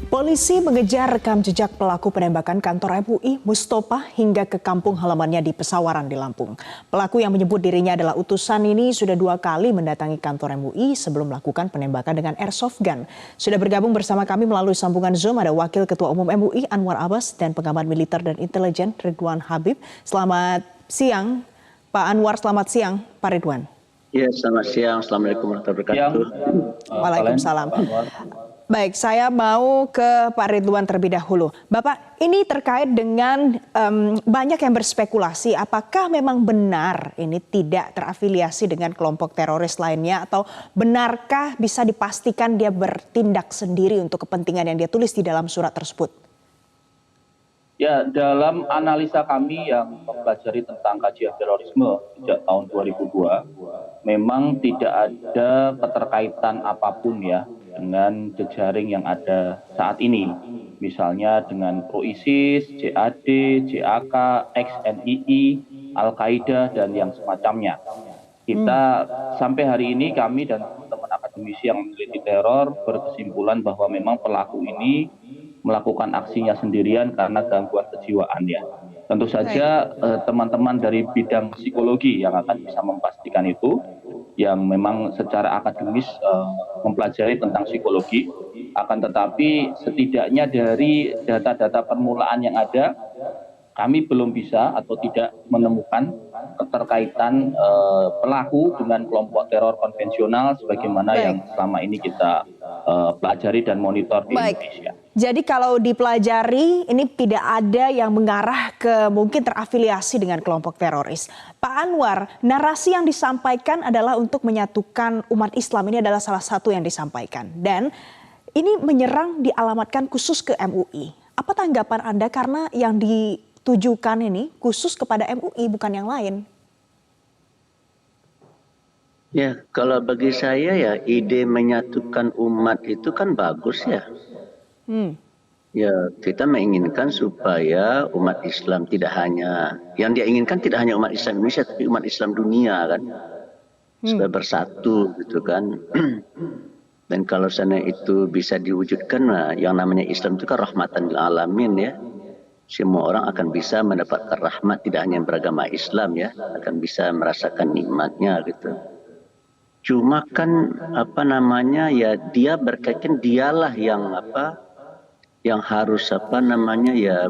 Polisi mengejar rekam jejak pelaku penembakan kantor MUI Mustopa hingga ke kampung halamannya di Pesawaran di Lampung. Pelaku yang menyebut dirinya adalah utusan ini sudah 2 kali mendatangi kantor MUI sebelum melakukan penembakan dengan airsoft gun. Sudah bergabung bersama kami melalui sambungan Zoom ada Wakil Ketua Umum MUI Anwar Abbas dan pengamat militer dan intelijen Ridwan Habib. Selamat siang Pak Anwar, selamat siang Pak Ridwan. Ya, selamat siang. Assalamualaikum warahmatullahi wabarakatuh. Waalaikumsalam. Baik, saya mau ke Pak Ridwan terlebih dahulu. Bapak, ini terkait dengan banyak yang berspekulasi apakah memang benar ini tidak terafiliasi dengan kelompok teroris lainnya atau benarkah bisa dipastikan dia bertindak sendiri untuk kepentingan yang dia tulis di dalam surat tersebut? Ya, dalam analisa kami yang mempelajari tentang kajian terorisme sejak tahun 2002, memang tidak ada keterkaitan apapun ya dengan jejaring yang ada saat ini. Misalnya dengan Pro-ISIS, JAD, JAK, XNII, Al-Qaeda, dan yang semacamnya. Kita sampai hari ini kami dan teman-teman akademisi yang meneliti teror berkesimpulan bahwa memang pelaku ini melakukan aksinya sendirian karena gangguan kejiwaan ya. Tentu saja teman-teman dari bidang psikologi yang akan bisa memastikan itu, yang memang secara akademis mempelajari tentang psikologi, akan tetapi setidaknya dari data-data permulaan yang ada, kami belum bisa atau tidak menemukan keterkaitan pelaku dengan kelompok teror konvensional sebagaimana yang selama ini kita pelajari dan monitor di Indonesia. Jadi kalau dipelajari ini tidak ada yang mengarah ke mungkin terafiliasi dengan kelompok teroris. Pak Anwar, narasi yang disampaikan adalah untuk menyatukan umat Islam, ini adalah salah satu yang disampaikan. Dan ini menyerang dialamatkan khusus ke MUI. Apa tanggapan Anda karena yang ditujukan ini khusus kepada MUI bukan yang lain? Ya, kalau bagi saya ya ide menyatukan umat itu kan bagus ya. Ya, kita menginginkan supaya umat Islam tidak hanya, yang dia inginkan tidak hanya umat Islam Indonesia, tapi umat Islam dunia kan. Supaya bersatu gitu kan. Dan kalau sana itu bisa diwujudkan, nah, yang namanya Islam itu kan rahmatan lil alamin ya. Semua orang akan bisa mendapatkan rahmat, tidak hanya yang beragama Islam ya, akan bisa merasakan nikmatnya gitu. Cuma kan apa namanya ya, dia berkaitan dialah yang harus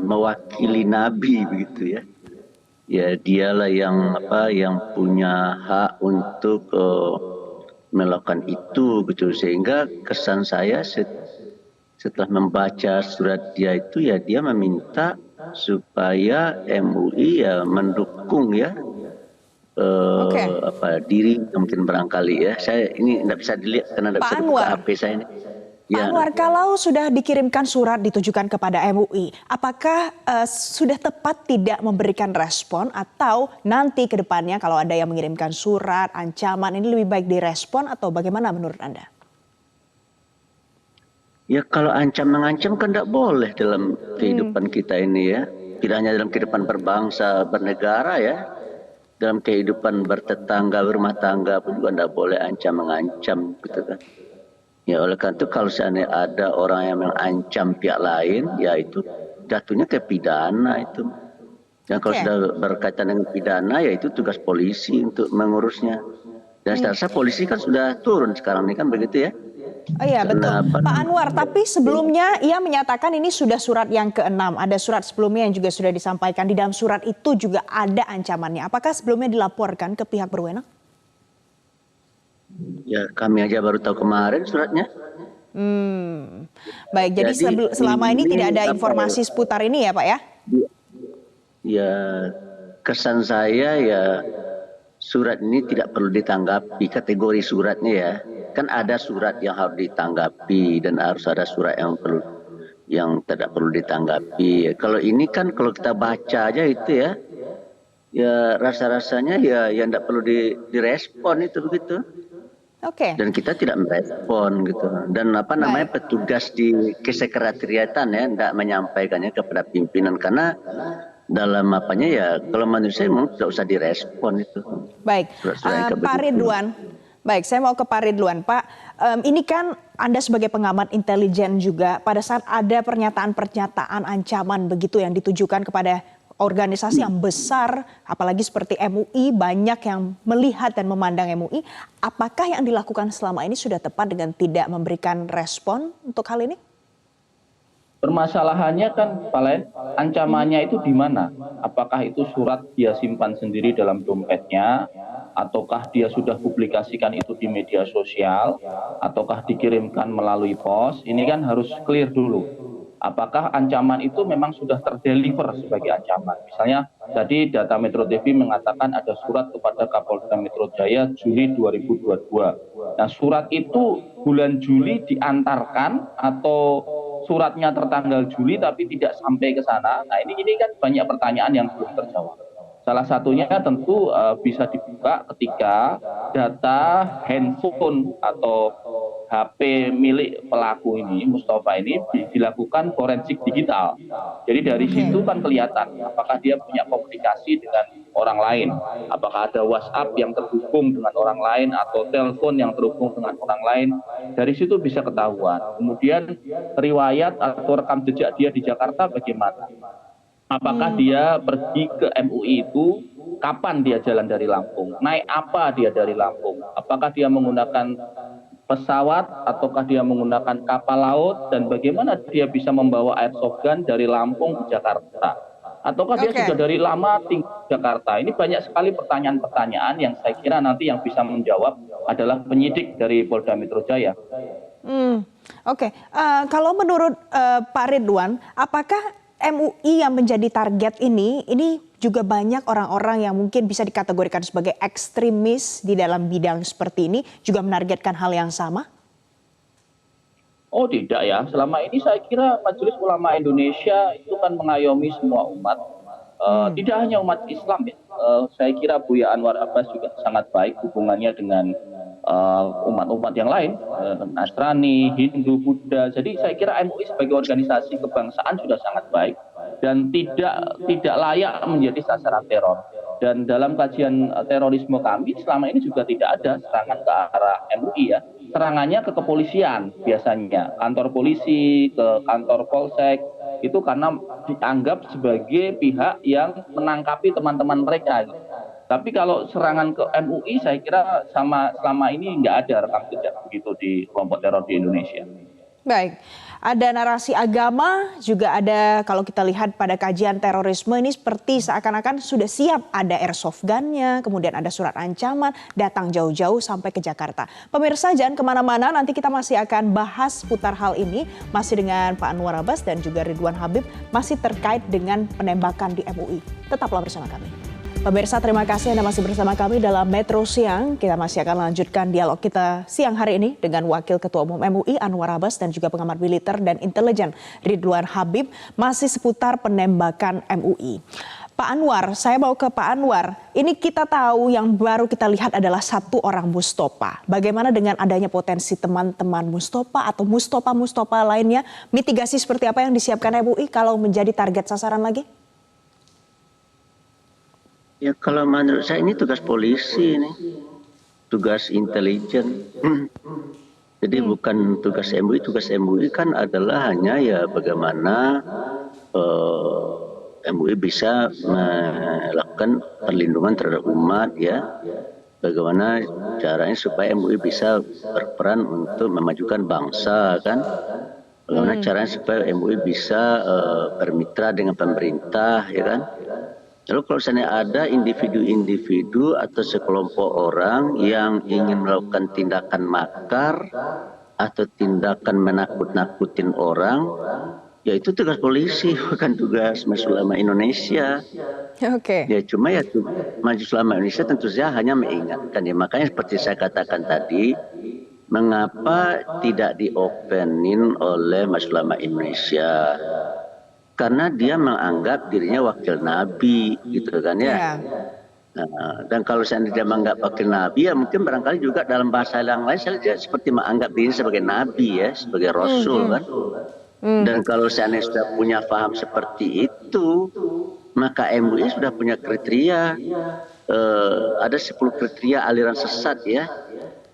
mewakili Nabi begitu ya. Ya dialah yang punya hak untuk melakukan itu gitu, sehingga kesan saya setelah membaca surat dia itu ya, dia meminta supaya MUI ya mendukung ya diri mungkin barangkali ya. Saya ini tidak bisa dilihat karena tidak bisa buka HP saya ini. Pak Anwar, kalau sudah dikirimkan surat ditujukan kepada MUI, apakah sudah tepat tidak memberikan respon atau nanti ke depannya kalau ada yang mengirimkan surat, ancaman, ini lebih baik direspon atau bagaimana menurut Anda? Ya kalau mengancam kan tidak boleh dalam kehidupan kita ini ya. Tidak hanya dalam kehidupan berbangsa, bernegara ya. Dalam kehidupan bertetangga, berumah tangga pun juga tidak boleh mengancam gitu kan. Ya oleh karena itu kalau seandainya ada orang yang mengancam pihak lain, ya itu jatuhnya ke pidana itu. Dan kalau sudah berkaitan dengan pidana, ya itu tugas polisi untuk mengurusnya. Dan saya rasa polisi kan sudah turun sekarang ini kan begitu ya. Oh iya betul. Pak Anwar, tapi sebelumnya ia menyatakan ini sudah surat yang ke-6. Ada surat sebelumnya yang juga sudah disampaikan. Di dalam surat itu juga ada ancamannya. Apakah sebelumnya dilaporkan ke pihak berwenang? Ya kami aja baru tahu kemarin suratnya. Baik, jadi selama ini tidak ada informasi seputar ini ya Pak ya? Ya kesan saya ya surat ini tidak perlu ditanggapi, kategori suratnya ya. Kan ada surat yang harus ditanggapi dan harus ada surat yang tidak perlu ditanggapi. Kalau ini kan kalau kita baca aja itu ya, ya rasa-rasanya ya yang tidak perlu direspon itu begitu. Dan kita tidak merespon gitu. Dan petugas di kesekretariatan ya tidak menyampaikannya kepada pimpinan karena dalam kalau manusia memang tidak usah direspon itu. Baik, Pak Ridwan. Baik, saya mau ke Pak Ridwan. Pak, ini kan Anda sebagai pengamat intelijen juga, pada saat ada pernyataan-pernyataan ancaman begitu yang ditujukan kepada organisasi yang besar, apalagi seperti MUI, banyak yang melihat dan memandang MUI, apakah yang dilakukan selama ini sudah tepat dengan tidak memberikan respon untuk hal ini? Permasalahannya kan, Pak Len, ancamannya itu di mana? Apakah itu surat dia simpan sendiri dalam dompetnya, ataukah dia sudah publikasikan itu di media sosial, ataukah dikirimkan melalui pos? Ini kan harus clear dulu. Apakah ancaman itu memang sudah terdeliver sebagai ancaman? Misalnya tadi data Metro TV mengatakan ada surat kepada Kapolda Metro Jaya Juli 2022. Nah, surat itu bulan Juli diantarkan atau suratnya tertanggal Juli tapi tidak sampai ke sana. Nah, ini kan banyak pertanyaan yang belum terjawab. Salah satunya tentu bisa dibuka ketika data handphone atau HP milik pelaku ini, Mustafa ini, dilakukan forensik digital. Jadi dari situ kan kelihatan apakah dia punya komunikasi dengan orang lain, apakah ada WhatsApp yang terhubung dengan orang lain atau telepon yang terhubung dengan orang lain. Dari situ bisa ketahuan. Kemudian riwayat atau rekam jejak dia di Jakarta bagaimana? Apakah dia pergi ke MUI itu, kapan dia jalan dari Lampung? Naik apa dia dari Lampung? Apakah dia menggunakan pesawat ataukah dia menggunakan kapal laut, dan bagaimana dia bisa membawa airsoft gun dari Lampung ke Jakarta? Ataukah dia sudah dari lama tinggal di Jakarta? Ini banyak sekali pertanyaan-pertanyaan yang saya kira nanti yang bisa menjawab adalah penyidik dari Polda Metro Jaya. Kalau menurut Pak Ridwan, apakah MUI yang menjadi target ini juga banyak orang-orang yang mungkin bisa dikategorikan sebagai ekstremis di dalam bidang seperti ini juga menargetkan hal yang sama? Oh tidak ya, selama ini saya kira Majelis Ulama Indonesia itu kan mengayomi semua umat. Tidak hanya umat Islam ya, saya kira Buya Anwar Abbas juga sangat baik hubungannya dengan umat-umat yang lain, Nasrani, Hindu, Buddha. Jadi saya kira MUI sebagai organisasi kebangsaan sudah sangat baik dan tidak layak menjadi sasaran teror. Dan dalam kajian terorisme kami selama ini juga tidak ada serangan ke arah MUI ya. Serangannya ke kepolisian biasanya, kantor polisi, ke kantor polsek, itu karena dianggap sebagai pihak yang menangkapi teman-teman mereka. Tapi kalau serangan ke MUI saya kira selama ini nggak ada rekam jejak begitu di kelompok teror di Indonesia. Baik, ada narasi agama, juga ada kalau kita lihat pada kajian terorisme ini seperti seakan-akan sudah siap ada airsoft gun-nya, kemudian ada surat ancaman, datang jauh-jauh sampai ke Jakarta. Pemirsa jangan kemana-mana, nanti kita masih akan bahas putar hal ini, masih dengan Pak Anwar Abbas dan juga Ridwan Habib, masih terkait dengan penembakan di MUI. Tetaplah bersama kami. Pemirsa, terima kasih Anda masih bersama kami dalam Metro Siang. Kita masih akan lanjutkan dialog kita siang hari ini dengan Wakil Ketua Umum MUI Anwar Abbas dan juga pengamat militer dan intelijen Ridwan Habib masih seputar penembakan MUI. Pak Anwar, saya mau ke Pak Anwar. Ini kita tahu yang baru kita lihat adalah satu orang Mustopa. Bagaimana dengan adanya potensi teman-teman Mustopa atau Mustopa lainnya? Mitigasi seperti apa yang disiapkan MUI kalau menjadi target sasaran lagi? Ya kalau menurut saya ini tugas polisi, ini tugas intelijen. Jadi bukan tugas MUI. Tugas MUI kan adalah hanya ya bagaimana MUI bisa melakukan perlindungan terhadap umat ya. Bagaimana caranya supaya MUI bisa berperan untuk memajukan bangsa kan. Bagaimana caranya supaya MUI bisa bermitra dengan pemerintah ya kan. Lalu kalau misalnya ada individu-individu atau sekelompok orang yang ingin melakukan tindakan makar atau tindakan menakut-nakutin orang, ya itu tugas polisi, bukan tugas Majelis Ulama Indonesia. Oke. Ya cuma ya Majelis Ulama Indonesia tentu saja hanya mengingatkan ya. Makanya seperti saya katakan tadi, mengapa tidak diopenin oleh Majelis Ulama Indonesia? Karena dia menganggap dirinya wakil Nabi, gitu kan ya. Nah, dan kalau saya tidak menganggap wakil Nabi, ya mungkin barangkali juga dalam bahasa yang lain saya seperti menganggap diri sebagai Nabi ya, sebagai Rasul kan. Dan kalau saya sudah punya paham seperti itu, maka MUI sudah punya kriteria, ada 10 kriteria aliran sesat ya.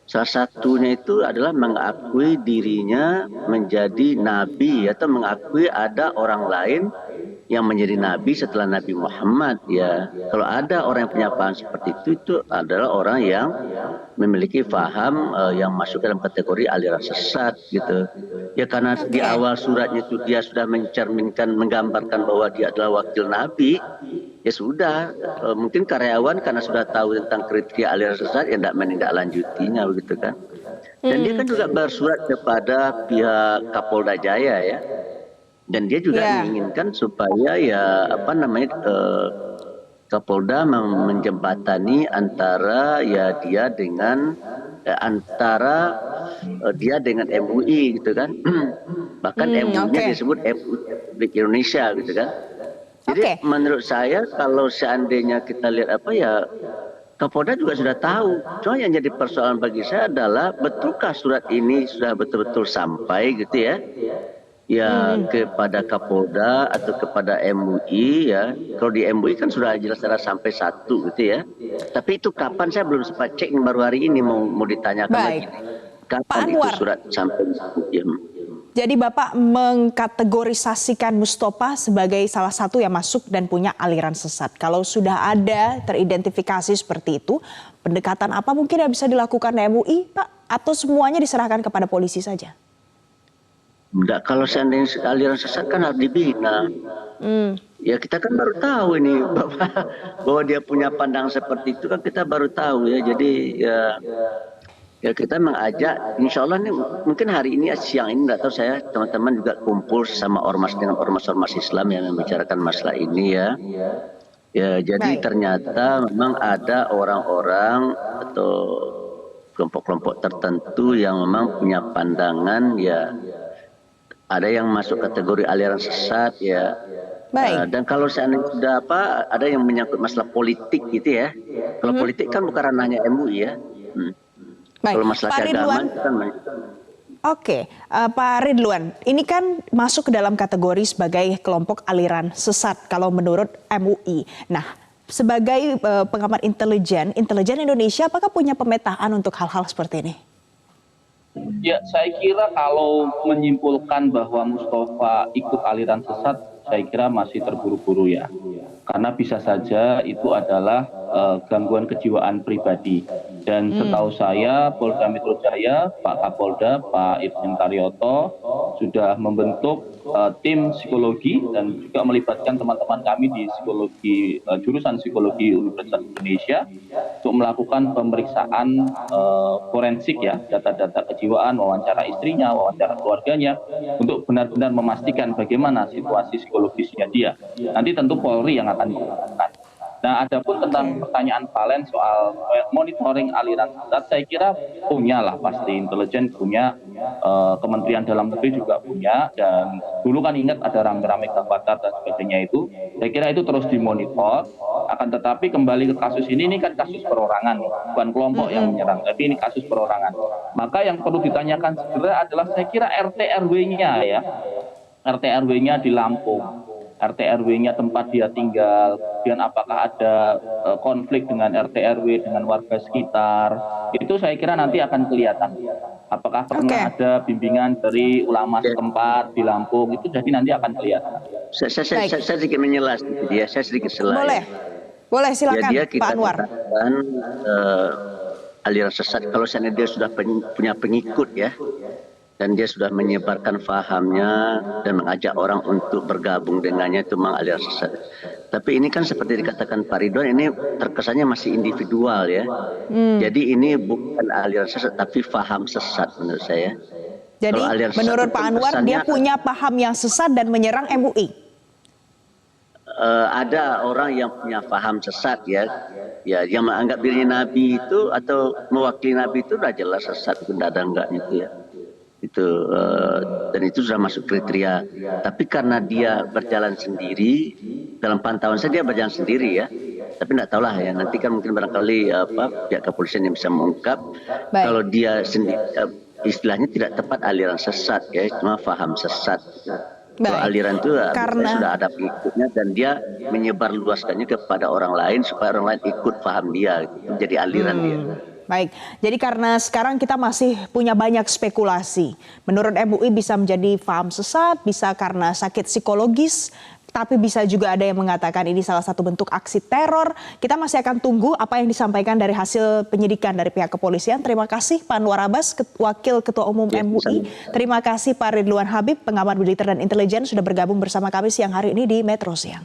Salah satunya itu adalah mengakui dirinya menjadi nabi atau mengakui ada orang lain yang menjadi nabi setelah Nabi Muhammad ya. Kalau ada orang yang punya paham seperti itu adalah orang yang memiliki paham yang masuk dalam kategori aliran sesat gitu. Ya karena di awal suratnya itu dia sudah mencerminkan, menggambarkan bahwa dia adalah wakil nabi. Ya sudah, mungkin karyawan karena sudah tahu tentang kriteria aliran sesat, ya tidak menindaklanjutinya begitu kan. Dan dia kan juga bersurat kepada pihak Kapolda Jaya ya. Dan dia juga menginginkan supaya ya Kapolda menjembatani antara ya dia dengan dia dengan MUI gitu kan. Bahkan MUI-nya disebut MUI Republik Indonesia gitu kan. Jadi menurut saya kalau seandainya kita lihat Kapolda juga sudah tahu. Cuma yang jadi persoalan bagi saya adalah betulkah surat ini sudah betul-betul sampai gitu ya? Ya kepada Kapolda atau kepada MUI ya. Kalau di MUI kan sudah jelas-jelas sampai 1 gitu ya. Tapi itu kapan saya belum sempat cek, baru hari ini mau ditanyakan lagi. Kapan itu surat sampai 1 ya. Jadi Bapak mengkategorisasikan Mustopa sebagai salah satu yang masuk dan punya aliran sesat. Kalau sudah ada teridentifikasi seperti itu, pendekatan apa mungkin yang bisa dilakukan MUI, Pak? Atau semuanya diserahkan kepada polisi saja? Enggak, kalau seandainya aliran sesat kan harus dibina. Ya kita kan baru tahu ini bahwa dia punya pandangan seperti itu kan kita baru tahu ya. Jadi ya kita mengajak, insya Allah nih mungkin hari ini siang ini nggak tahu saya teman-teman juga kumpul sama dengan ormas-ormas Islam yang membicarakan masalah ini ya. Ya jadi ternyata memang ada orang-orang atau kelompok-kelompok tertentu yang memang punya pandangan ya. Ada yang masuk kategori aliran sesat ya. Dan kalau seandainya sudah ada yang menyangkut masalah politik gitu ya. Kalau politik kan bukan ranahnya MUI ya. Kalau masalah keagamaan kan Pak Ridwan, ini kan masuk ke dalam kategori sebagai kelompok aliran sesat kalau menurut MUI. Nah, sebagai pengamat intelijen Indonesia apakah punya pemetaan untuk hal-hal seperti ini? Ya, saya kira kalau menyimpulkan bahwa Mustopa ikut aliran sesat, saya kira masih terburu-buru ya. Karena bisa saja itu adalah gangguan kejiwaan pribadi. Dan setahu saya, Polda Metro Jaya, Pak Kapolda, Pak Irjen Karyoto sudah membentuk tim psikologi dan juga melibatkan teman-teman kami di psikologi jurusan psikologi Universitas Indonesia untuk melakukan pemeriksaan forensik ya, data-data kejiwaan, wawancara istrinya, wawancara keluarganya, untuk benar-benar memastikan bagaimana situasi psikologisnya dia. Nanti tentu Polri yang akan mengatakan. Nah, adapun tentang pertanyaan Valen soal monitoring aliran sesat, saya kira punya lah pasti, intelijen punya, Kementerian Dalam Negeri juga punya, dan dulu kan ingat ada rame-rame Gavatar dan sebagainya itu, saya kira itu terus dimonitor. Akan tetapi kembali ke kasus ini kan kasus perorangan, bukan kelompok yang menyerang, tapi ini kasus perorangan. Maka yang perlu ditanyakan segera adalah saya kira RT RW-nya ya, RT RW-nya di Lampung. RT RW-nya tempat dia tinggal, kemudian apakah ada konflik dengan RT RW dengan warga sekitar, itu saya kira nanti akan kelihatan. Apakah pernah ada bimbingan dari ulama setempat di Lampung, itu jadi nanti akan kelihatan. Saya sedikit menjelas, saya sedikit selain. Boleh silakan ya, Pak Anwar. Aliran sesat kalau seandainya dia sudah punya pengikut ya, dan dia sudah menyebarkan fahamnya dan mengajak orang untuk bergabung dengannya, itu memang aliran sesat. Tapi ini kan seperti dikatakan Pak Ridwan, ini terkesannya masih individual ya. Jadi ini bukan aliran sesat tapi faham sesat menurut saya. Jadi menurut Pak Anwar dia punya paham yang sesat dan menyerang MUI. Ada orang yang punya paham sesat ya, yang menganggap dirinya nabi itu atau mewakili nabi itu sudah jelas sesat, tidak ada enggaknya itu ya. Dan itu sudah masuk kriteria. Tapi karena dia berjalan sendiri, dalam pantauan saya dia berjalan sendiri ya. Tapi tidak tahulah ya, nanti kan mungkin barangkali pihak kepolisian yang bisa mengungkap. Kalau dia sendiri, istilahnya tidak tepat aliran sesat ya, cuma faham sesat. Kalau aliran itu sudah ada pengikutnya dan dia menyebarluaskannya kepada orang lain supaya orang lain ikut paham dia, gitu. Jadi aliran dia. Baik, jadi karena sekarang kita masih punya banyak spekulasi. Menurut MUI bisa menjadi paham sesat, bisa karena sakit psikologis, tapi bisa juga ada yang mengatakan ini salah satu bentuk aksi teror. Kita masih akan tunggu apa yang disampaikan dari hasil penyidikan dari pihak kepolisian. Terima kasih Pak Anwar Abbas, Wakil Ketua Umum MUI. Terima kasih Pak Ridwan Habib, pengamat militer dan intelijen sudah bergabung bersama kami siang hari ini di Metro Siang.